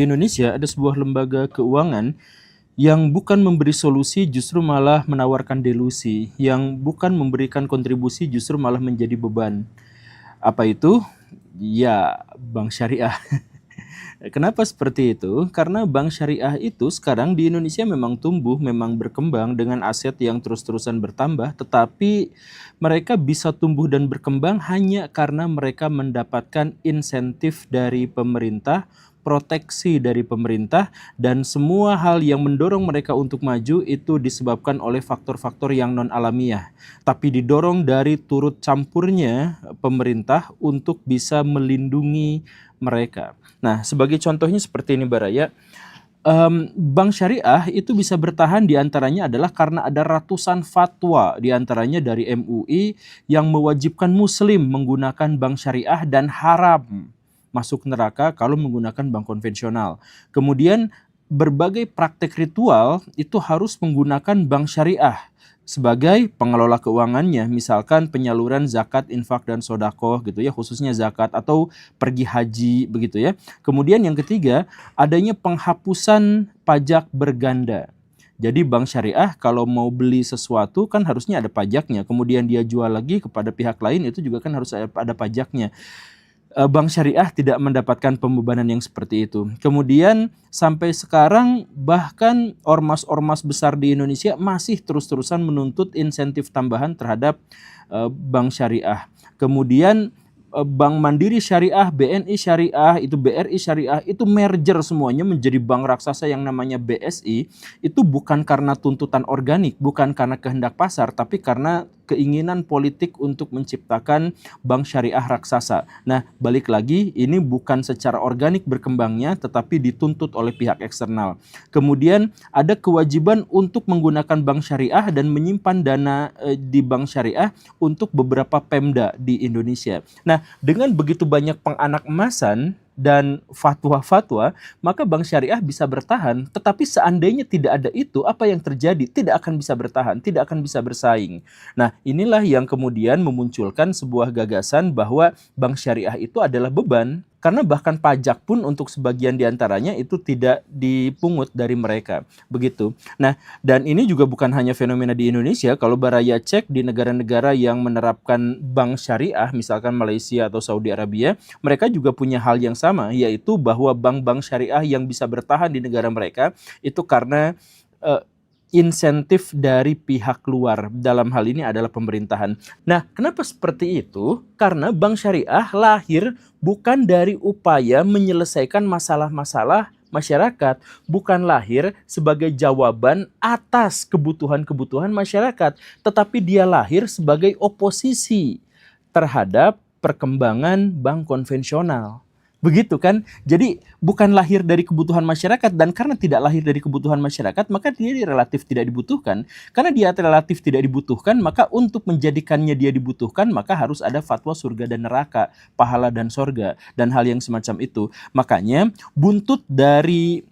Di Indonesia ada sebuah lembaga keuangan yang bukan memberi solusi justru malah menawarkan delusi, yang bukan memberikan kontribusi justru malah menjadi beban. Apa itu? Ya, bank syariah. Kenapa seperti itu? Karena bank syariah itu sekarang di Indonesia memang tumbuh, memang berkembang dengan aset yang terus-terusan bertambah, tetapi mereka bisa tumbuh dan berkembang hanya karena mereka mendapatkan insentif dari pemerintah, proteksi dari pemerintah, dan semua hal yang mendorong mereka untuk maju itu disebabkan oleh faktor-faktor yang non-alamiah, tapi didorong dari turut campurnya pemerintah untuk bisa melindungi mereka. Nah, sebagai contohnya seperti ini Baraya, bank syariah itu bisa bertahan diantaranya adalah karena ada ratusan fatwa diantaranya dari MUI yang mewajibkan muslim menggunakan bank syariah dan haram masuk neraka kalau menggunakan bank konvensional. Kemudian berbagai praktek ritual itu harus menggunakan bank syariah sebagai pengelola keuangannya, misalkan penyaluran zakat, infak, dan sodakoh gitu ya, khususnya zakat atau pergi haji begitu ya. Kemudian yang ketiga, adanya penghapusan pajak berganda. Jadi bank syariah kalau mau beli sesuatu kan harusnya ada pajaknya, kemudian dia jual lagi kepada pihak lain itu juga kan harus ada pajaknya. Bank syariah tidak mendapatkan pembebanan yang seperti itu. Kemudian sampai sekarang bahkan ormas-ormas besar di Indonesia masih terus-terusan menuntut insentif tambahan terhadap bank syariah. Kemudian Bank Mandiri Syariah, BNI Syariah, itu BRI Syariah, itu merger semuanya menjadi bank raksasa yang namanya BSI. Itu bukan karena tuntutan organik, bukan karena kehendak pasar, tapi karena keinginan politik untuk menciptakan bank syariah raksasa. Nah, balik lagi, ini bukan secara organik berkembangnya, tetapi dituntut oleh pihak eksternal. Kemudian ada kewajiban untuk menggunakan bank syariah dan menyimpan dana di bank syariah untuk beberapa Pemda di Indonesia. Nah, dengan begitu banyak penganak emasan dan fatwa-fatwa, maka bank syariah bisa bertahan. Tetapi seandainya tidak ada itu, apa yang terjadi? Tidak akan bisa bertahan, tidak akan bisa bersaing. Nah, inilah yang kemudian memunculkan sebuah gagasan bahwa bank syariah itu adalah beban. Karena bahkan pajak pun untuk sebagian diantaranya itu tidak dipungut dari mereka. Begitu. Nah, dan ini juga bukan hanya fenomena di Indonesia. Kalau Baraya cek di negara-negara yang menerapkan bank syariah, misalkan Malaysia atau Saudi Arabia, mereka juga punya hal yang sama, yaitu bahwa bank-bank syariah yang bisa bertahan di negara mereka itu karena insentif dari pihak luar, dalam hal ini adalah pemerintahan. Nah, kenapa seperti itu? Karena bank syariah lahir bukan dari upaya menyelesaikan masalah-masalah masyarakat, bukan lahir sebagai jawaban atas kebutuhan-kebutuhan masyarakat, tetapi dia lahir sebagai oposisi terhadap perkembangan bank konvensional. Begitu kan? Jadi bukan lahir dari kebutuhan masyarakat, dan karena tidak lahir dari kebutuhan masyarakat, maka dia relatif tidak dibutuhkan. Karena dia relatif tidak dibutuhkan, maka untuk menjadikannya dia dibutuhkan, maka harus ada fatwa surga dan neraka, pahala dan sorga, dan hal yang semacam itu. Makanya buntut dari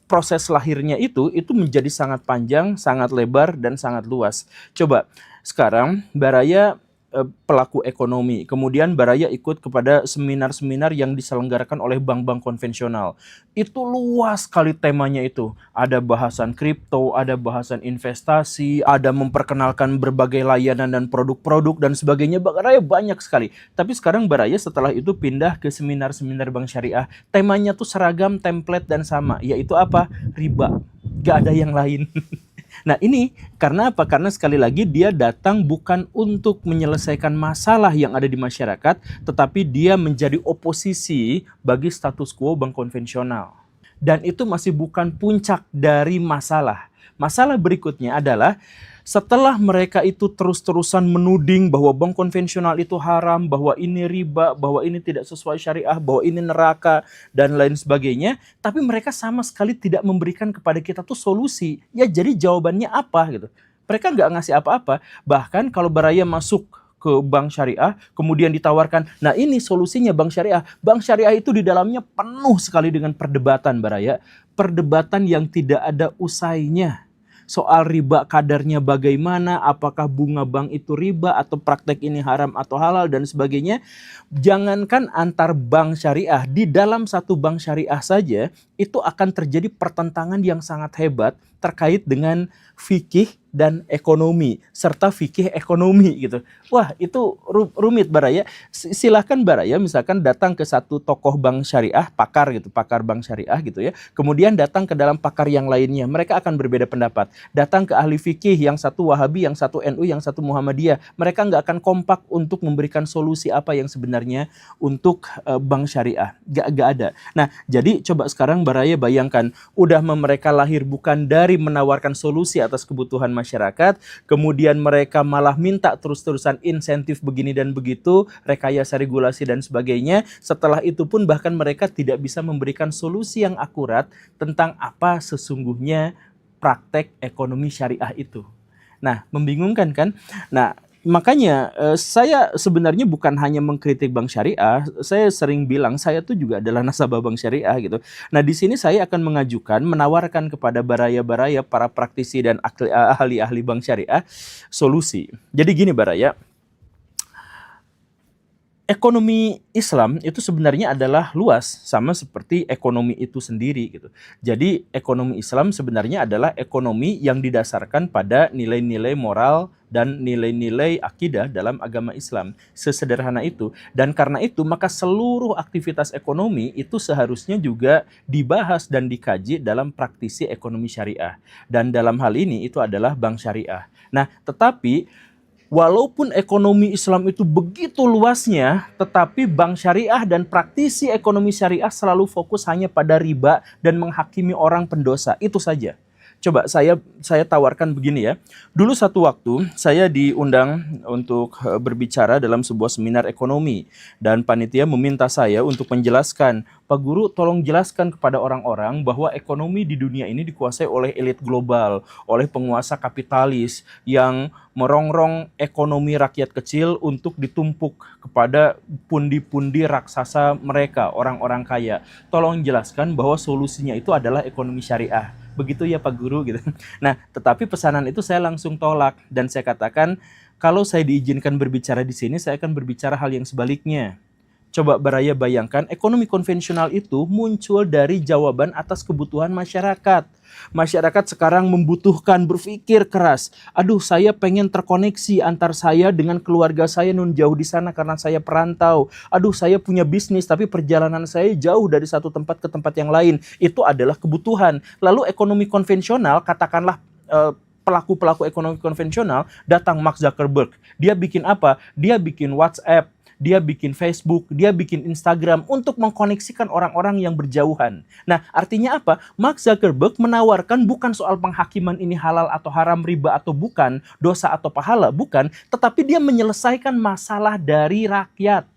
proses lahirnya itu menjadi sangat panjang, sangat lebar, dan sangat luas. Coba sekarang Baraya pelaku ekonomi. Kemudian Baraya ikut kepada seminar-seminar yang diselenggarakan oleh bank-bank konvensional. Itu luas sekali temanya itu. Ada bahasan kripto, ada bahasan investasi, ada memperkenalkan berbagai layanan dan produk-produk dan sebagainya. Baraya banyak sekali. Tapi sekarang Baraya setelah itu pindah ke seminar-seminar bank syariah. Temanya tuh seragam, template, dan sama. Yaitu apa? Riba. Gak ada yang lain. Nah, ini karena apa? Karena sekali lagi dia datang bukan untuk menyelesaikan masalah yang ada di masyarakat, tetapi dia menjadi oposisi bagi status quo bank konvensional. Dan itu masih bukan puncak dari masalah. Masalah berikutnya adalah setelah mereka itu terus-terusan menuding bahwa bank konvensional itu haram, bahwa ini riba, bahwa ini tidak sesuai syariah, bahwa ini neraka, dan lain sebagainya, tapi mereka sama sekali tidak memberikan kepada kita tuh solusi. Ya, jadi jawabannya apa gitu? Mereka nggak ngasih apa-apa. Bahkan kalau Baraya masuk ke bank syariah, kemudian ditawarkan, nah ini solusinya bank syariah. Bank syariah itu di dalamnya penuh sekali dengan perdebatan, Baraya. Perdebatan yang tidak ada usainya. Soal riba kadarnya bagaimana, apakah bunga bank itu riba, atau praktek ini haram atau halal, dan sebagainya. Jangankan antar bank syariah, di dalam satu bank syariah saja, itu akan terjadi pertentangan yang sangat hebat terkait dengan fikih dan ekonomi, serta fikih ekonomi gitu. Wah, itu rumit Baraya. Silahkan Baraya misalkan datang ke satu tokoh bank syariah, pakar gitu, pakar bank syariah gitu ya. Kemudian datang ke dalam pakar yang lainnya, mereka akan berbeda pendapat. Datang ke ahli fikih, yang satu Wahabi, yang satu NU, yang satu Muhammadiyah. Mereka nggak akan kompak untuk memberikan solusi apa yang sebenarnya untuk bank syariah. Nggak ada. Nah, jadi coba sekarang Baraya bayangkan, udah mereka lahir bukan dari menawarkan solusi atas kebutuhan masyarakat, kemudian mereka malah minta terus-terusan insentif begini dan begitu, rekayasa regulasi dan sebagainya. Setelah itu pun bahkan mereka tidak bisa memberikan solusi yang akurat tentang apa sesungguhnya praktek ekonomi syariah itu. Nah, membingungkan kan? Nah, makanya saya sebenarnya bukan hanya mengkritik bank syariah, saya sering bilang saya tuh juga adalah nasabah bank syariah gitu. Nah, di sini saya akan menawarkan kepada baraya-baraya, para praktisi dan ahli-ahli bank syariah solusi. Jadi gini Baraya, ekonomi Islam itu sebenarnya adalah luas, sama seperti ekonomi itu sendiri gitu. Jadi ekonomi Islam sebenarnya adalah ekonomi yang didasarkan pada nilai-nilai moral dan nilai-nilai akidah dalam agama Islam. Sesederhana itu. Dan karena itu maka seluruh aktivitas ekonomi itu seharusnya juga dibahas dan dikaji dalam praktisi ekonomi syariah. Dan dalam hal ini itu adalah bank syariah. Nah, tetapi walaupun ekonomi Islam itu begitu luasnya, tetapi bank syariah dan praktisi ekonomi syariah selalu fokus hanya pada riba dan menghakimi orang pendosa. Itu saja. Coba saya tawarkan begini ya. Dulu satu waktu saya diundang untuk berbicara dalam sebuah seminar ekonomi. Dan panitia meminta saya untuk menjelaskan, Pak Guru tolong jelaskan kepada orang-orang bahwa ekonomi di dunia ini dikuasai oleh elit global, oleh penguasa kapitalis yang merongrong ekonomi rakyat kecil untuk ditumpuk kepada pundi-pundi raksasa mereka, orang-orang kaya. Tolong jelaskan bahwa solusinya itu adalah ekonomi syariah. Begitu ya Pak Guru gitu. Nah, tetapi pesanan itu saya langsung tolak dan saya katakan kalau saya diizinkan berbicara di sini, saya akan berbicara hal yang sebaliknya. Coba Baraya bayangkan, ekonomi konvensional itu muncul dari jawaban atas kebutuhan masyarakat. Masyarakat sekarang membutuhkan berpikir keras. Aduh, saya pengen terkoneksi antar saya dengan keluarga saya nun jauh di sana karena saya perantau. Aduh, saya punya bisnis tapi perjalanan saya jauh dari satu tempat ke tempat yang lain. Itu adalah kebutuhan. Lalu ekonomi konvensional, katakanlah pelaku-pelaku ekonomi konvensional, datang Mark Zuckerberg. Dia bikin apa? Dia bikin WhatsApp, dia bikin Facebook, dia bikin Instagram untuk mengkoneksikan orang-orang yang berjauhan. Nah, artinya apa? Mark Zuckerberg menawarkan bukan soal penghakiman ini halal atau haram, riba atau bukan, dosa atau pahala, bukan, tetapi dia menyelesaikan masalah dari rakyat.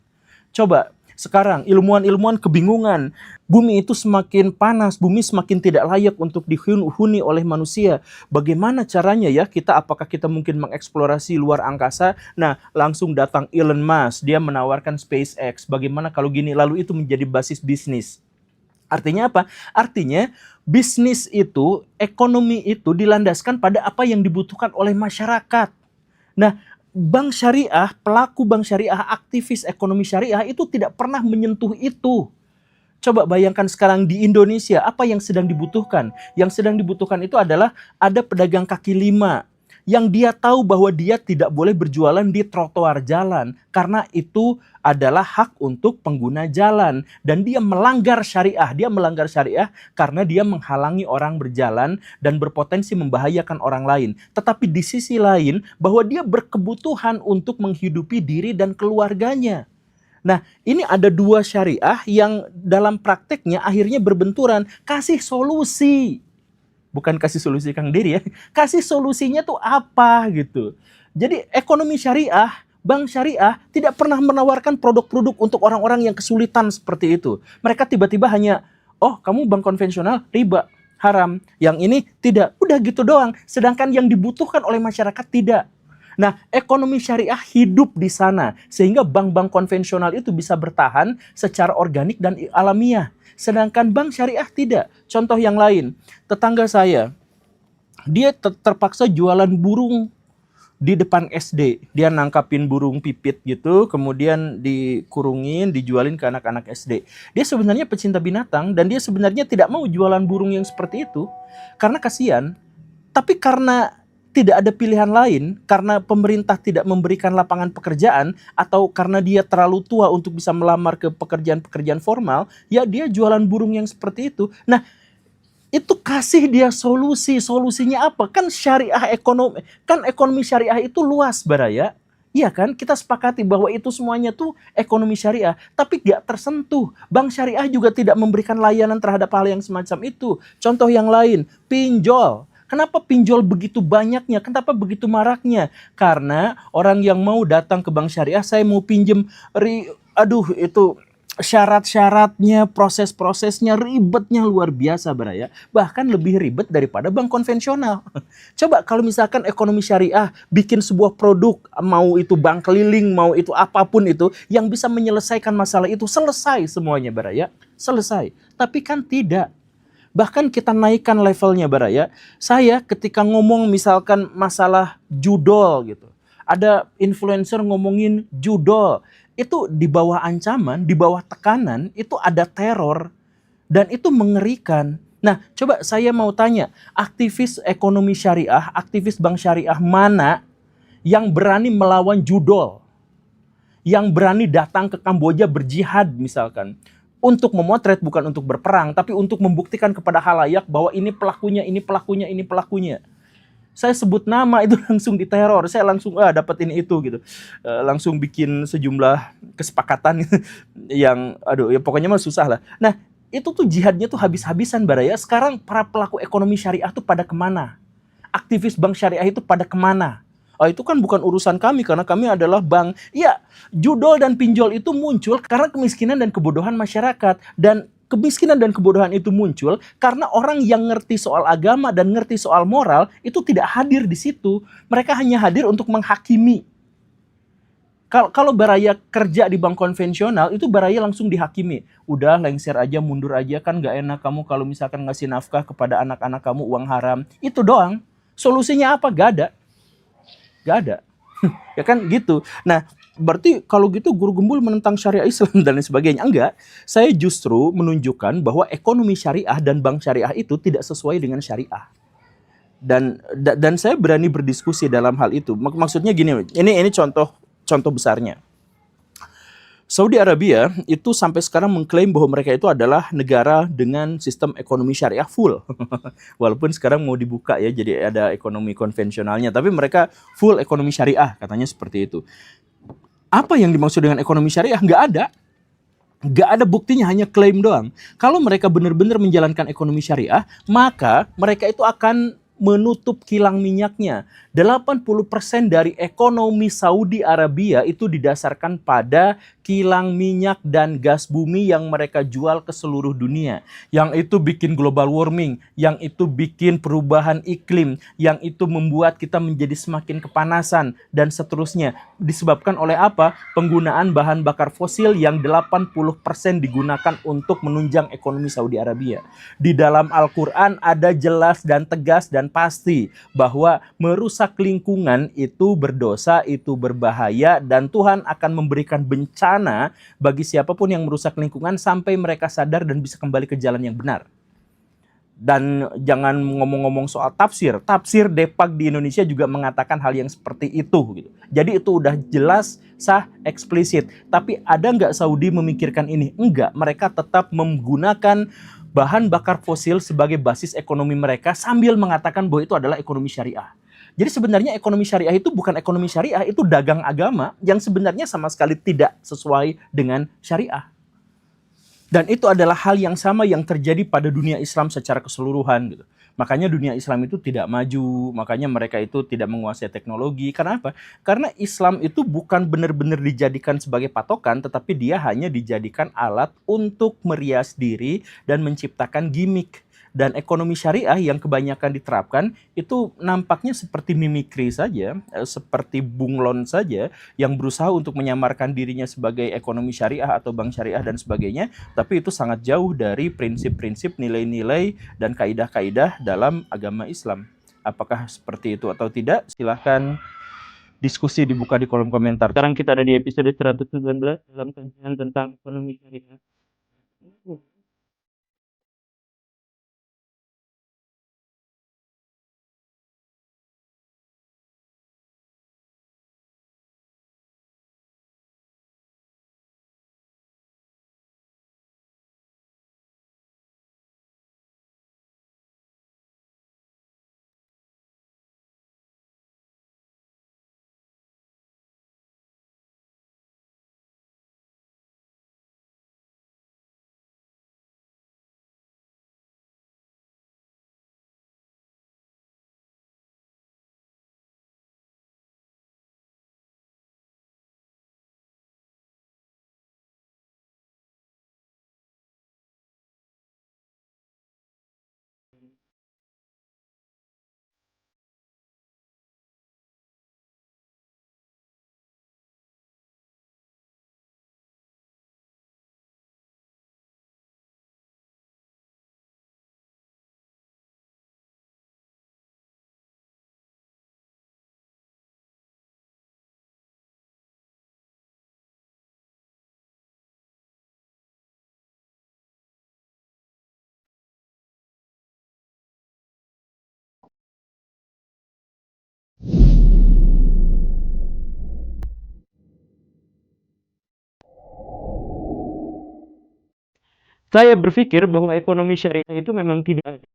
Coba, sekarang ilmuwan-ilmuwan kebingungan. Bumi itu semakin panas, bumi semakin tidak layak untuk dihuni oleh manusia. Bagaimana caranya ya apakah kita mungkin mengeksplorasi luar angkasa? Nah, langsung datang Elon Musk, dia menawarkan SpaceX. Bagaimana kalau gini? Lalu itu menjadi basis bisnis. Artinya apa? Artinya bisnis itu, ekonomi itu dilandaskan pada apa yang dibutuhkan oleh masyarakat. Nah, bank syariah, pelaku bank syariah, aktivis ekonomi syariah itu tidak pernah menyentuh itu. Coba bayangkan sekarang di Indonesia, apa yang sedang dibutuhkan? Yang sedang dibutuhkan itu adalah ada pedagang kaki lima yang dia tahu bahwa dia tidak boleh berjualan di trotoar jalan karena itu adalah hak untuk pengguna jalan dan dia melanggar syariah. Dia melanggar syariah karena dia menghalangi orang berjalan dan berpotensi membahayakan orang lain. Tetapi di sisi lain bahwa dia berkebutuhan untuk menghidupi diri dan keluarganya. Nah, ini ada dua syariah yang dalam prakteknya akhirnya berbenturan. Kasih solusi. Bukan kasih solusi Kang Diri ya. Kasih solusinya tuh apa gitu. Jadi ekonomi syariah, bank syariah tidak pernah menawarkan produk-produk untuk orang-orang yang kesulitan seperti itu. Mereka tiba-tiba hanya, oh kamu bank konvensional, riba, haram. Yang ini tidak. Udah gitu doang. Sedangkan yang dibutuhkan oleh masyarakat tidak. Nah, ekonomi syariah hidup di sana. Sehingga bank-bank konvensional itu bisa bertahan secara organik dan alamiah. Sedangkan bank syariah tidak. Contoh yang lain, tetangga saya, dia terpaksa jualan burung di depan SD. Dia nangkapin burung pipit gitu, kemudian dikurungin, dijualin ke anak-anak SD. Dia sebenarnya pecinta binatang dan dia sebenarnya tidak mau jualan burung yang seperti itu karena kasihan. Tapi karena tidak ada pilihan lain, karena pemerintah tidak memberikan lapangan pekerjaan, atau karena dia terlalu tua untuk bisa melamar ke pekerjaan-pekerjaan formal, ya dia jualan burung yang seperti itu. Nah, itu kasih dia solusi. Solusinya apa? Kan syariah ekonomi, kan ekonomi syariah itu luas, Baraya. Iya kan? Kita sepakati bahwa itu semuanya tuh ekonomi syariah, tapi gak tersentuh. Bank syariah juga tidak memberikan layanan terhadap hal yang semacam itu. Contoh yang lain, pinjol. Kenapa pinjol begitu banyaknya? Kenapa begitu maraknya? Karena orang yang mau datang ke bank syariah, saya mau pinjem, itu syarat-syaratnya, proses-prosesnya, ribetnya luar biasa, Baraya. Bahkan lebih ribet daripada bank konvensional. Coba kalau misalkan ekonomi syariah bikin sebuah produk, mau itu bank keliling, mau itu apapun itu, yang bisa menyelesaikan masalah itu, selesai semuanya, Baraya. Selesai. Tapi kan tidak. Bahkan kita naikkan levelnya, Baraya. Saya ketika ngomong misalkan masalah judol gitu. Ada influencer ngomongin judol. Itu di bawah ancaman, di bawah tekanan, itu ada teror. Dan itu mengerikan. Nah, coba saya mau tanya, aktivis ekonomi syariah, aktivis bank syariah mana yang berani melawan judol? Yang berani datang ke Kamboja berjihad misalkan. Untuk memotret, bukan untuk berperang, tapi untuk membuktikan kepada halayak bahwa ini pelakunya, ini pelakunya, ini pelakunya. Saya sebut nama itu langsung diteror. Saya langsung dapat ini itu gitu. Langsung bikin sejumlah kesepakatan yang ya pokoknya mah susah lah. Nah, itu tuh jihadnya tuh habis-habisan, Baraya. Sekarang para pelaku ekonomi syariah tuh pada kemana? Aktivis bank syariah itu pada kemana? Itu kan bukan urusan kami karena kami adalah bank. Ya, judol dan pinjol itu muncul karena kemiskinan dan kebodohan masyarakat. Dan kemiskinan dan kebodohan itu muncul karena orang yang ngerti soal agama dan ngerti soal moral itu tidak hadir di situ. Mereka hanya hadir untuk menghakimi. Kalau Baraya kerja di bank konvensional, itu Baraya langsung dihakimi. Udah lengser aja, mundur aja, kan gak enak kamu kalau misalkan ngasih nafkah kepada anak-anak kamu uang haram. Itu doang. Solusinya apa? Gak ada. Gak ada. Ya kan gitu. Nah, berarti kalau gitu Guru Gembul menentang syariah Islam dan lain sebagainya. Enggak. Saya justru menunjukkan bahwa ekonomi syariah dan bank syariah itu tidak sesuai dengan syariah. Dan saya berani berdiskusi dalam hal itu. Maksudnya gini, ini contoh besarnya. Saudi Arabia itu sampai sekarang mengklaim bahwa mereka itu adalah negara dengan sistem ekonomi syariah full. Walaupun sekarang mau dibuka ya, jadi ada ekonomi konvensionalnya. Tapi mereka full ekonomi syariah, katanya seperti itu. Apa yang dimaksud dengan ekonomi syariah? Nggak ada. Nggak ada buktinya, hanya klaim doang. Kalau mereka benar-benar menjalankan ekonomi syariah, maka mereka itu akan menutup kilang minyaknya. 80% dari ekonomi Saudi Arabia itu didasarkan pada kilang minyak dan gas bumi yang mereka jual ke seluruh dunia. Yang itu bikin global warming, yang itu bikin perubahan iklim, yang itu membuat kita menjadi semakin kepanasan, dan seterusnya. Disebabkan oleh apa? Penggunaan bahan bakar fosil yang 80% digunakan untuk menunjang ekonomi Saudi Arabia. Di dalam Al-Quran ada jelas dan tegas dan pasti bahwa merusak lingkungan itu berdosa, itu berbahaya, dan Tuhan akan memberikan bencana bagi siapapun yang merusak lingkungan sampai mereka sadar dan bisa kembali ke jalan yang benar. Dan jangan ngomong-ngomong soal tafsir. Tafsir Depak di Indonesia juga mengatakan hal yang seperti itu gitu. Jadi itu udah jelas, sah, eksplisit. Tapi ada nggak Saudi memikirkan ini? Enggak, mereka tetap menggunakan bahan bakar fosil sebagai basis ekonomi mereka sambil mengatakan bahwa itu adalah ekonomi syariah. Jadi sebenarnya ekonomi syariah itu bukan ekonomi syariah, itu dagang agama yang sebenarnya sama sekali tidak sesuai dengan syariah. Dan itu adalah hal yang sama yang terjadi pada dunia Islam secara keseluruhan gitu. Makanya dunia Islam itu tidak maju, makanya mereka itu tidak menguasai teknologi. Karena apa? Karena Islam itu bukan benar-benar dijadikan sebagai patokan, tetapi dia hanya dijadikan alat untuk merias diri dan menciptakan gimmick. Dan ekonomi syariah yang kebanyakan diterapkan itu nampaknya seperti mimikri saja, seperti bunglon saja, yang berusaha untuk menyamarkan dirinya sebagai ekonomi syariah atau bank syariah dan sebagainya, tapi itu sangat jauh dari prinsip-prinsip, nilai-nilai, dan kaidah-kaidah dalam agama Islam. Apakah seperti itu atau tidak? Silahkan diskusi dibuka di kolom komentar. Sekarang kita ada di episode 119 dalam kajian tentang ekonomi syariah. Saya berpikir bahwa ekonomi syariah itu memang tidak ada.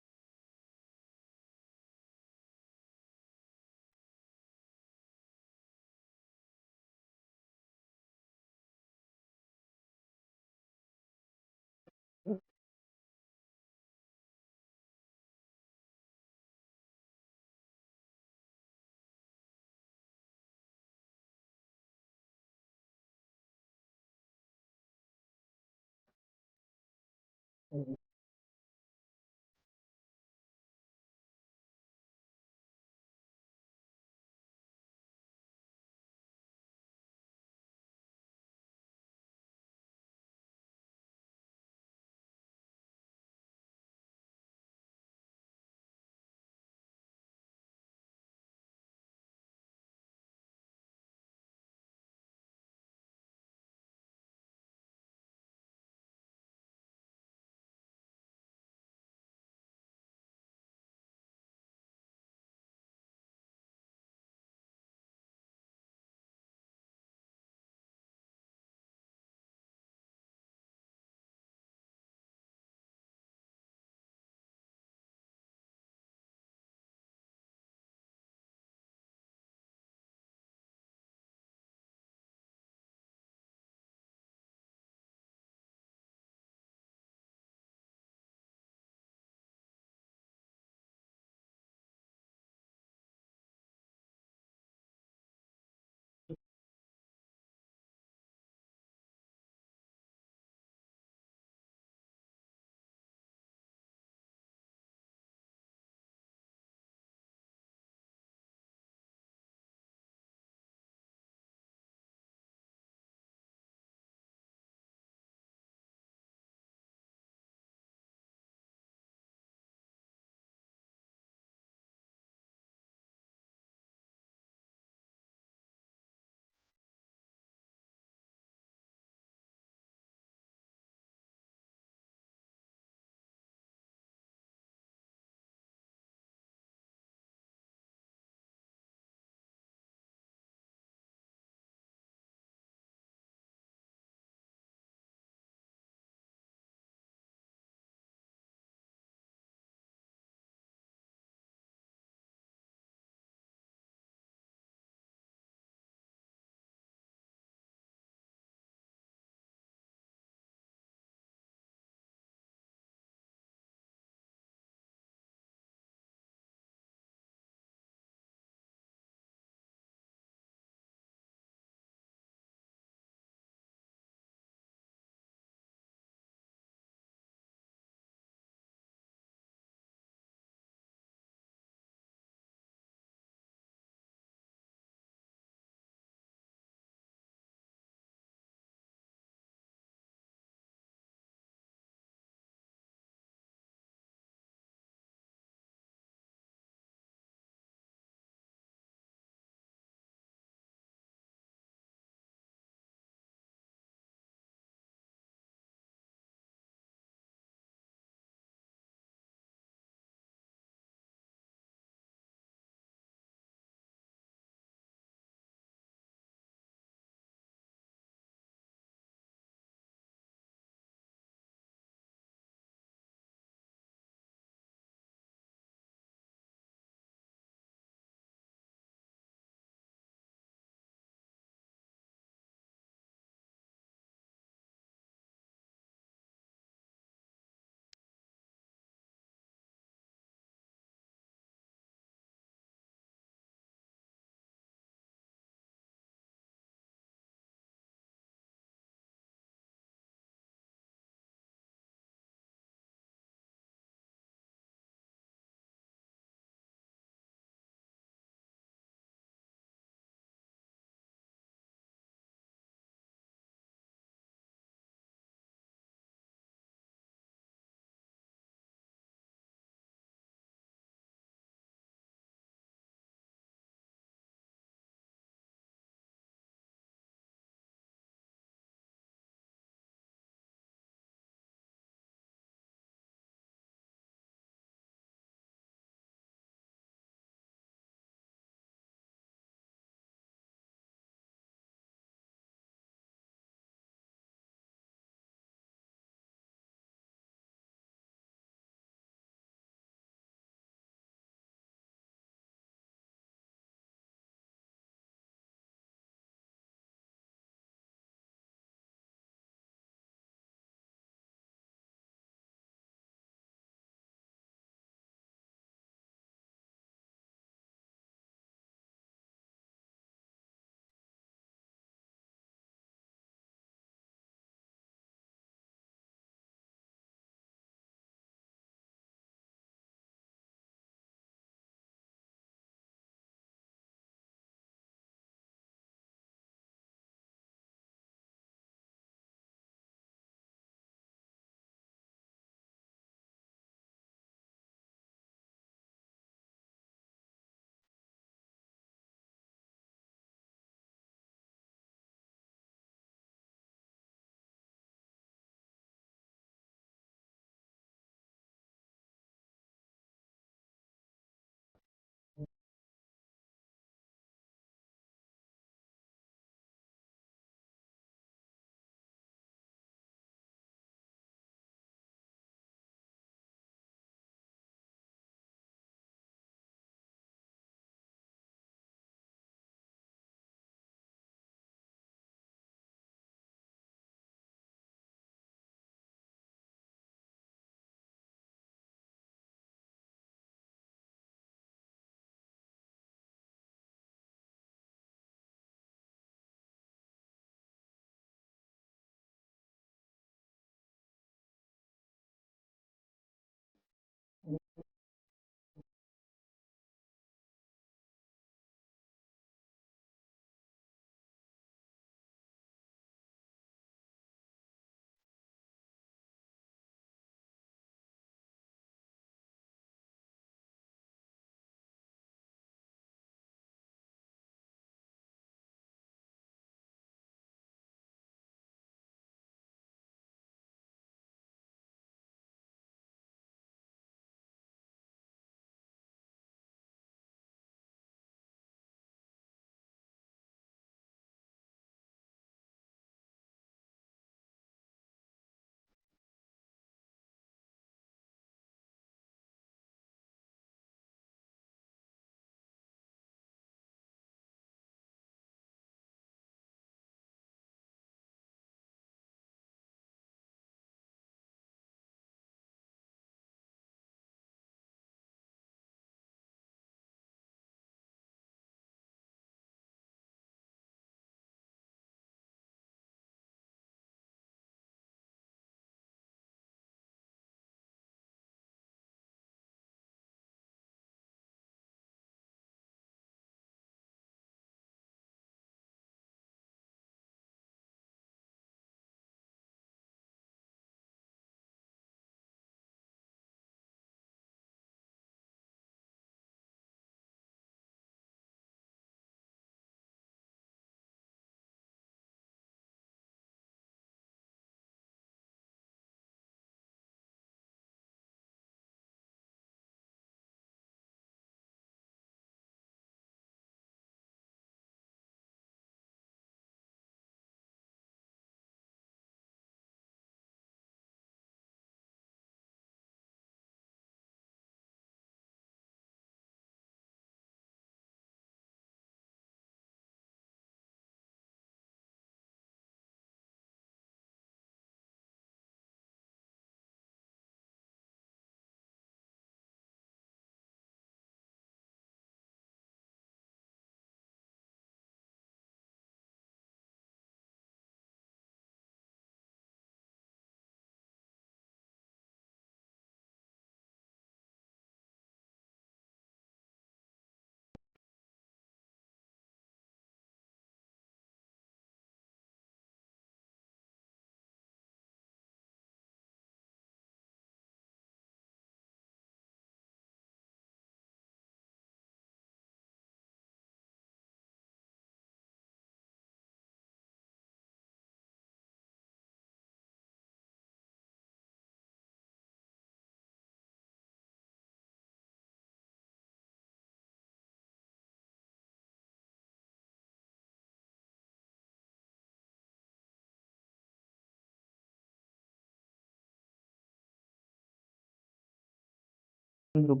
Untuk